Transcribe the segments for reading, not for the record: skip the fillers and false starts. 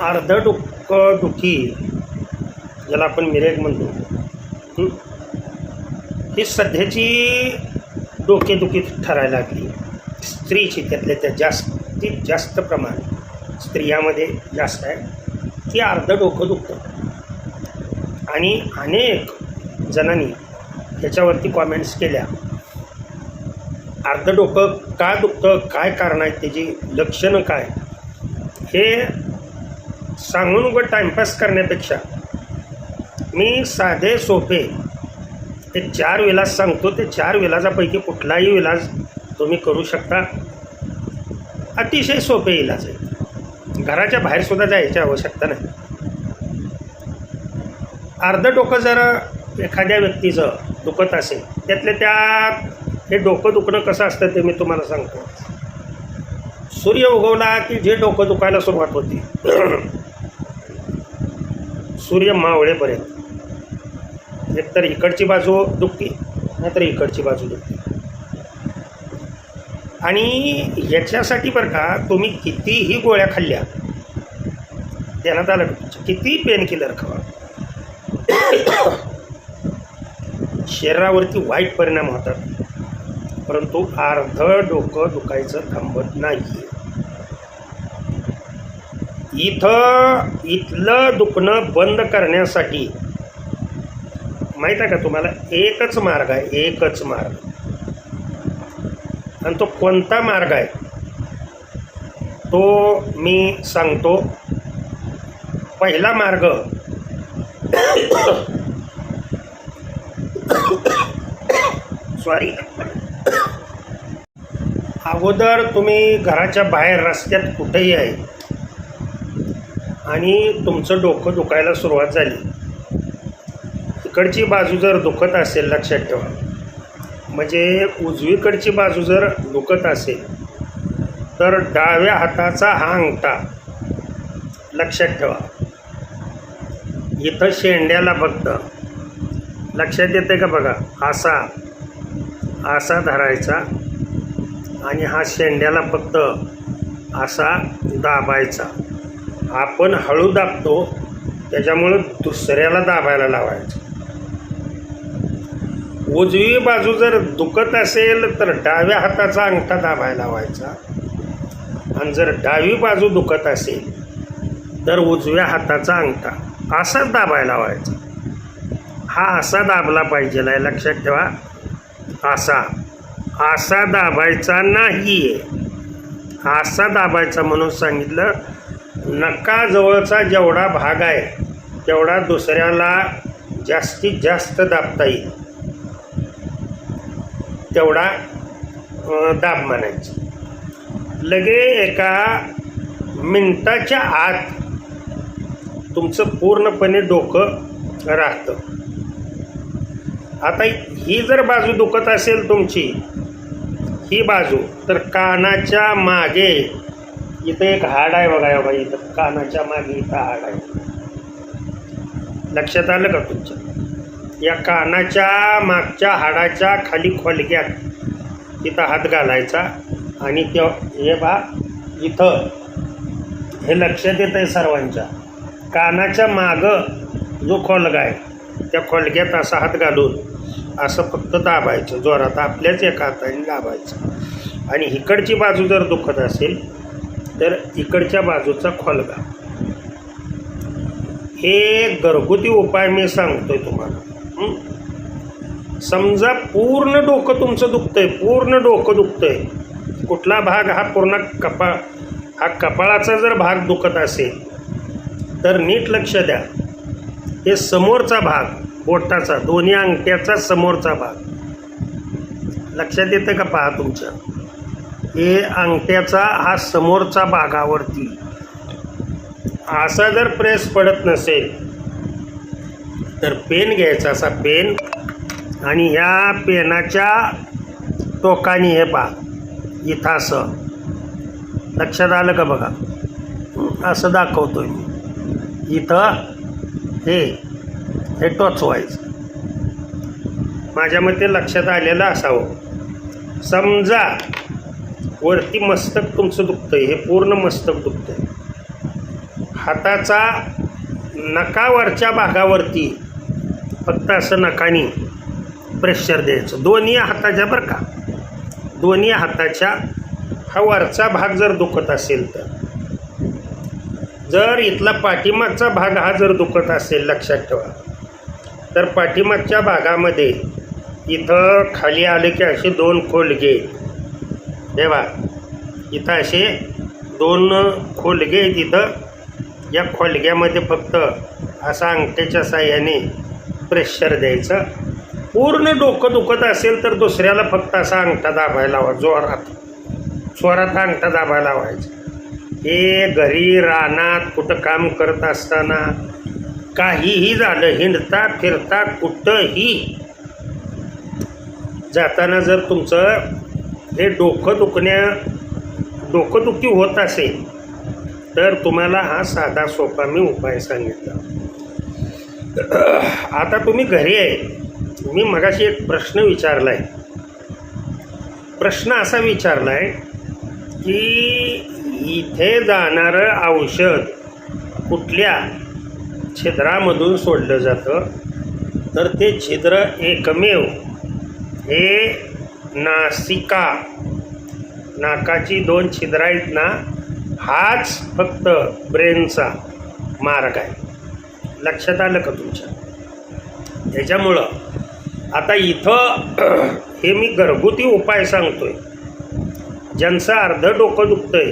अर्धडुखी ज्याला आपण मिरेग म्हणतो, ही सध्याची डोकेदुखी ठरायला लागली स्त्रीची. त्यातल्या त्या जास्तीत जास्त प्रमाण स्त्रियामध्ये जास्त आहे की अर्ध डोकं दुखतं. आणि अनेक जणांनी त्याच्यावरती कॉमेंट्स केल्या, अर्ध डोकं का दुखतं, काय कारण आहे, त्याची लक्षणं काय, हे सांगून उघड टाईमपास करण्यापेक्षा मी साधे सोपे ते 4 विलाज सांगतो. ते 4 विलाजापैकी कुठलाही विलाज तुम्ही करू शकता. अतिशय सोपे इलाज आहे, घराच्या बाहेरसुद्धा जायची आवश्यकता नाही. अर्ध डोकं जर एखाद्या व्यक्तीचं दुखत असेल, त्यातल्या त्यात हे डोकं दुखणं कसं असतं ते मी तुम्हाला सांगतो. सूर्य उगवला की जे डोकं दुखायला सुरुवात होती, सूर्य मावळेपर्यंत एकतर इकडची बाजू दुखते नाहीतर इकडची बाजू दुखते. आणि याच्यासाठी बरं का, तुम्ही कितीही गोळ्या खाल्ल्या, देण्यात आलं किती पेन किलर खावा, शरीरावरती वाईट परिणाम होतात, परंतु अर्ध डोकं दुखायचं थांबत नाही. इथलं दुखणं बंद करण्यासाठी माहीत आहे का तुम्हाला, एकच मार्ग आहे, एकच मार्ग. आणि तो कोणता मार्ग आहे तो मी सांगतो. पहिला मार्ग सॉरी, अगोदर तुम्ही घराच्या बाहेर रस्त्यात कुठेही आहे आणि तुमचं डोकं दुखायला सुरुवात झाली, इकडची बाजू जर दुखत असेल, लक्षात ठेवा, म्हणजे उजवीकडची बाजू जर दुखत असेल तर डाव्या हाताचा हा अंगठा लक्षात ठेवा, इथं शेंड्याला फक्त लक्षात येते का बघा, असा धरायचा आणि हा शेंड्याला फक्त असा दाबायचा. आपण हळू दाबतो त्याच्यामुळं दुसऱ्याला दाबायला लावायचं. उजवी बाजू जर दुखत असेल तर डाव्या हाताचा अंगठा दाबायला लावायचा, आणि जर डावी बाजू दुखत असेल तर उजव्या हाताचा अंगठा असा दाबायला लावायचा. हा असा दाबला पाहिजे आहे, लक्षात ठेवा. असा दाबायचा नाही आहे, असा दाबायचा म्हणून सांगितलं. नकाजवळचा जेवढा भाग आहे तेवढा दुसऱ्याला जास्तीत जास्त दाबता येईल तेवढा दाब म्हणायचं. लगे एका मिनिटाच्या आत तुमचं पूर्णपणे डोकं राहतं. आता ही जर बाजू दुखत असेल तुमची, ही बाजू, तर कानाच्या मागे इथं एक हाड आहे बघा, इथं कानाच्या मागे इथं हाड आहे, लक्षात आलं का तुमच्या? या कानाच्या मागच्या हाडाच्या खाली खोलग्यात इथं हात घालायचा आणि हे बा इथं, हे लक्षात येतं आहे सर्वांच्या, कानाच्या मागं जो खोलगा आहे त्या खोलग्यात असा हात घालून असं फक्त दाबायचं जोरात, आपल्याच एका हाताने दाबायचं. आणि इकडची बाजू जर दुखत असेल तर इकडच्या बाजूचा खोलगा. हे घरगुती उपाय मी सांगतोय तुम्हाला. समजा पूर्ण डोकं तुमचं दुखतंय, पूर्ण डोकं दुखतंय, कुठला भाग हा पूर्ण हा कपाळाचा जर भाग दुखत असेल तर नीट लक्ष द्या. हे समोरचा भाग, बोटाचा, दोन्ही अंगठ्याचा समोरचा भाग, लक्षात येतं का? पहा तुमच्या हे अंगठ्याचा हा समोरचा भागावरती असा जर प्रेस पडत नसेल तर पेन घ्यायचा, असा पेन, आणि ह्या पेनाच्या टोकानी हे पहा इथं असं, लक्षात आलं का बघा, असं दाखवतोय मी, इथं हे टोचवायचं. माझ्या मते लक्षात आलेलं असावं. समजा वरती मस्तक तुमचं दुखतंय, हे पूर्ण मस्तक दुखतंय, हाताचा नकावरच्या भागावरती फक्त असं नकानी प्रेशर द्यायचं, दोन्ही हाताच्या बरं का, दोन्ही हाताच्या हा वरचा भाग जर दुखत असेल तर, जर इथला पाठीमागचा भाग हा जर दुखत असेल लक्षात ठेवा, तर पाठीमागच्या भागामध्ये इथं खाली आले की असे दोन खोलगे तेव्हा इथं असे दोन खोलगे आहेत. इथं या खोलग्यामध्ये फक्त असा अंगठ्याच्या साह्याने प्रेशर द्यायचं. पूर्ण डोकं दुखत असेल तर दुसऱ्याला फक्त असा अंगठा दाबायला हवा, जोरात अंगठा दाबायला लावायचा. हे घरी रानात कुठं काम करत असताना काहीही झालं, हिंडता फिरता कुठंही जाताना जर तुमचं हे डोकंदुखी होत असेल तर तुम्हाला हा साधा सोपा मी उपाय सांगितला. आता तुम्ही घरी आहे, मी मगाशी एक प्रश्न विचारला आहे. प्रश्न असा विचारला आहे की इथे जाणारं औषध कुठल्या छिद्रामधून सोडलं जातं, तर ते छिद्र एकमेव हे नासिका, नाकाची दोन छिद्र आहेत ना, हाच फक्त ब्रेनचा मार्ग आहे. लक्षात आलं का तुमच्या? त्याच्यामुळं आता इथं हे मी घरगुती उपाय सांगतोय. ज्यांचं अर्धं डोकं दुखतंय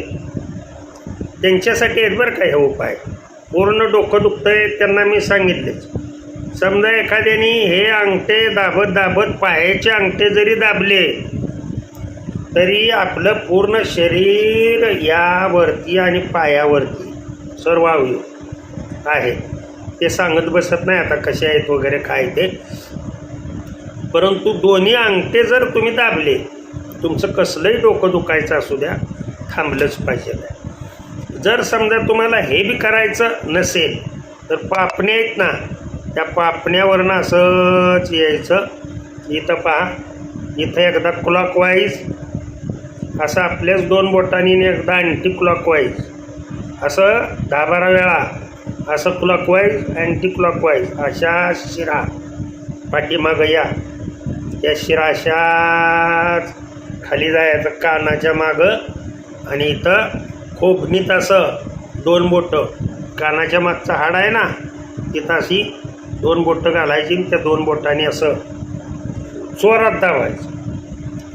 त्यांच्यासाठी आहेत बरं का हे उपाय. पूर्ण डोकं दुखतंय त्यांना मी सांगितलेच. समजा एखाद्याने हे अंगठे दाबत पायाचे अंगठे जरी दाबले तरी आपलं पूर्ण शरीर यावरती आणि पायावरती सर्व अवयव आहे. ते सांगत बसत नाही आता कसे आहेत वगैरे काय ते, परंतु दोन्ही अंगठे जर तुम्ही दाबले, तुमचं कसलंही डोकं दुखायचं असू द्या, थांबलंच पाहिजे. जर समजा तुम्हाला हे बी करायचं नसेल तर पापण्या आहेत ना, त्या पापण्यावरनं असंच यायचं. इथं पहा, इथं एकदा क्लॉकवाईज असं आपल्याच दोन बोटांनी एकदा अँटी क्लॉकवाईज असं 10-12 वेळा असं क्लॉकवाईज अँटी क्लॉकवाईज अशा शिरा पाठीमागं या शिरा अशाच खाली जायचं कानाच्या मागं, आणि इथं खोबणीत असं दोन बोटं, कानाच्या मागचं हाड आहे ना तिथं अशी दोन बोटं घालायची, त्या दोन बोटांनी असं जोरात दाबायचं.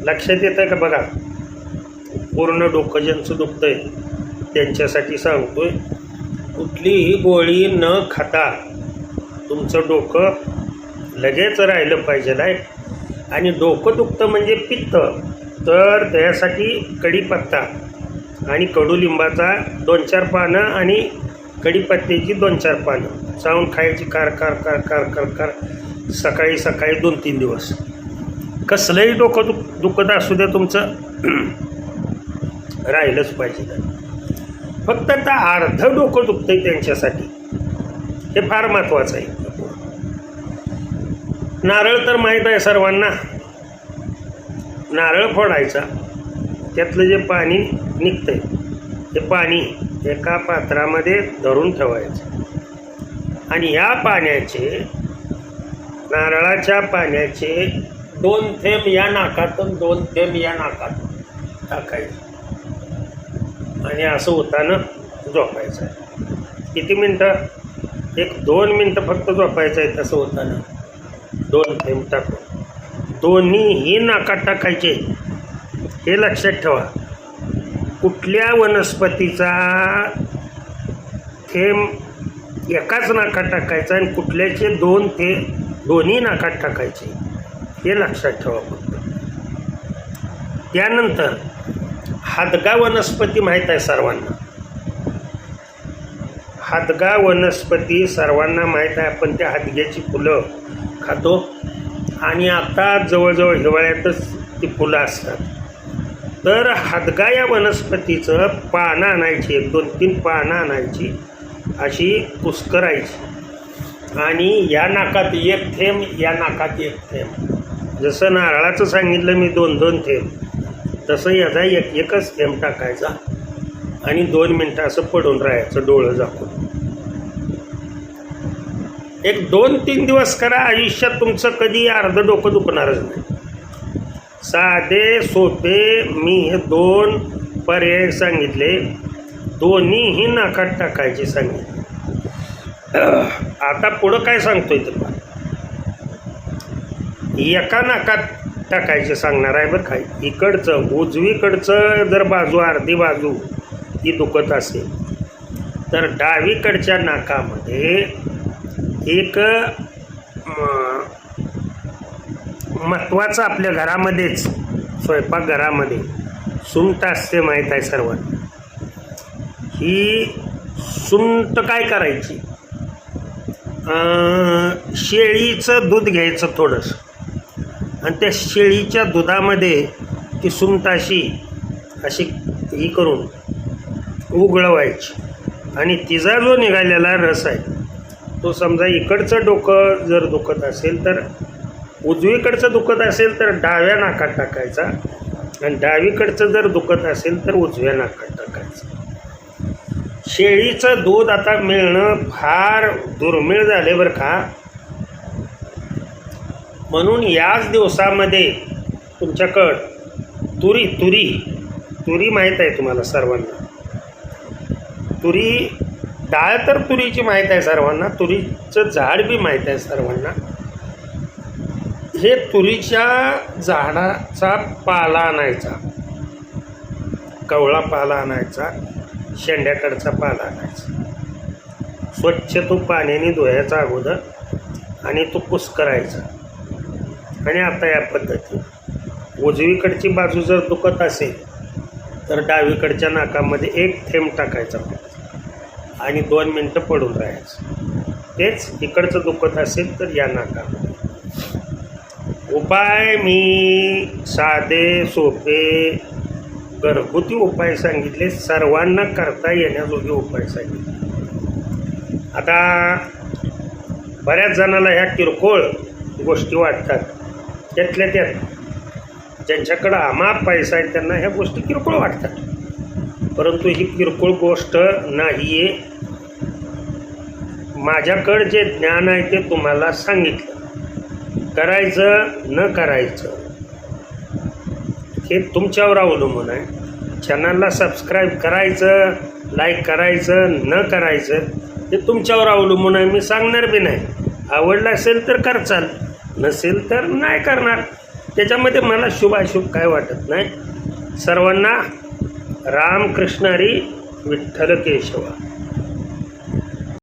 लक्षात येतं का बघा? पूर्ण डोकं ज्यांचं दुखतंय त्यांच्यासाठी सांगतोय. कुठलीही गोळी न खाता तुमचं डोकं लगेच राहिलं पाहिजे आहे. आणि डोकं दुखतं म्हणजे पित्त, तर त्यासाठी कढीपत्ता आणि कडुलिंबाचा 2-4 पानं आणि कढीपत्त्याची 2-4 पानं चावून खायची. कार सकाळी 2-3 दिवस. कसलंही डोकं दुखत असू द्या तुमचं राहिलंच पाहिजे. फक्त आता अर्धं डोकं दुखतंय त्यांच्यासाठी हे फार महत्त्वाचं आहे. नारळ तर माहीत आहे सर्वांना. नारळ फोडायचा, त्यातलं जे पाणी निघतंय ते पाणी एका पात्रामध्ये धरून ठेवायचं, आणि या पाण्याचे, नारळाच्या पाण्याचे 2 थेंब या नाकातून 2 थेंब या नाकातून टाकायचे आणि असं होताना झोपायचं आहे. किती मिनटं? 1-2 मिनटं फक्त झोपायचं आहे. तसं होताना 2 थेंब टाकून दोन्हीही नाकात टाकायचे. हे लक्षात ठेवा. कुठल्या वनस्पतीचा थेंब एकाच नाकात टाकायचा आणि कुठल्याचे 2 थेंब दोन्ही नाकात टाकायचे, हे लक्षात ठेवा फक्त. त्यानंतर हादगा वनस्पती माहीत आहे सर्वांना. हादगा वनस्पती सर्वांना माहीत आहे. आपण त्या हादग्याची फुलं खातो, आणि आता जवळजवळ हिवाळ्यातच ती फुलं असतात. तर हादगा या वनस्पतीचं पानं आणायची, 1-2-3 पानं आणायची, अशी कुस्करायची, आणि या नाकात 1 थेंब, या नाकात 1 थेंब. जसं नारळाचं सांगितलं मी 2-2 थेंब, तसं याचा 1-1च थेंब टाकायचा आणि 2 मिनटं असं पडून राहायचं डोळं झाकून. एक 2-3 दिवस करा. आयुष्यात तुमचं कधी अर्धं डोकं दुखणारच नाही. साधे सोपे मी हे 2 पर्याय सांगितले, दोन्हीही नाकात टाकायचे सांगितले. आता पुढं काय सांगतोय तुला, एका नाकात टाकायचे सांगणार आहे बरं. काय इकडचं उजवीकडचं जर बाजू अर्धी बाजू ही दुखत असेल तर डावीकडच्या नाकामध्ये एक महत्त्वाचं आपल्या घरामध्येच स्वयंपाकघरामध्ये सुंठ असते, माहीत आहे सर्वांना. ही सुंठ काय करायची, शेळीचं दूध घ्यायचं थोडंसं आणि त्या शेळीच्या दुधामध्ये ती सुंठ अशी ही करून उघळवायची आणि तिचा जो निघालेला रस आहे तो समजा इकडचं डोकं जर दुखत असेल तर उजवीकडचं दुखत असेल तर डाव्या नाकात टाकायचा आणि डावीकडचं जर दुखत असेल तर उजव्या नाकात टाकायचं. शेळीचं दूध आता मिळणं फार दुर्मिळ झाले बरं का. म्हणून याच दिवसामध्ये तुमच्याकडं तुरी माहीत आहे तुम्हाला सर्वांना. डाळ तर तुरीची माहीत आहे सर्वांना, तुरीचं झाड बी माहीत आहे सर्वांना. हे तुरीच्या झाडाचा पाला आणायचा, कवळा पाला आणायचा, शेंड्याकडचा पाला आणायचा, स्वच्छ तो पाण्याने धुवायचा अगोदर आणि तो कुस्करायचा. आणि आता या पद्धतीने उजवीकडची बाजू जर दुखत असेल तर डावीकडच्या नाकामध्ये 1 थेंब टाकायचा आणि 2 मिनटं पडून राहायचं. तेच इकडचं दुखत असेल तर या नाकामध्ये. उपाय मी साधे सोपे घरगुती उपाय सांगितले, सर्वांना करता येण्याजोगे उपाय सांगितले. आता बऱ्याच जणाला ह्या किरकोळ गोष्टी वाटतात, त्यातल्या त्यात ज्यांच्याकडं अमाप पैसा आहे त्यांना ह्या गोष्टी किरकोळ वाटतात, परंतु ही किरकोळ गोष्ट नाही आहे. माझ्याकडं जे ज्ञान आहे ते तुम्हाला सांगितलं. करायचं न करायचं हे तुमच्यावर अवलंबून आहे. चॅनलला सबस्क्राईब करायचं, लाईक करायचं, न करायचं हे तुमच्यावर अवलंबून आहे. मी सांगणार बी नाही. आवडलं असेल तर करचाल, नसेल तर नाही करणार. त्याच्यामध्ये मला शुभाशुभ काय वाटत नाही. सर्वांना रामकृष्ण हरी, विठ्ठल केशवा.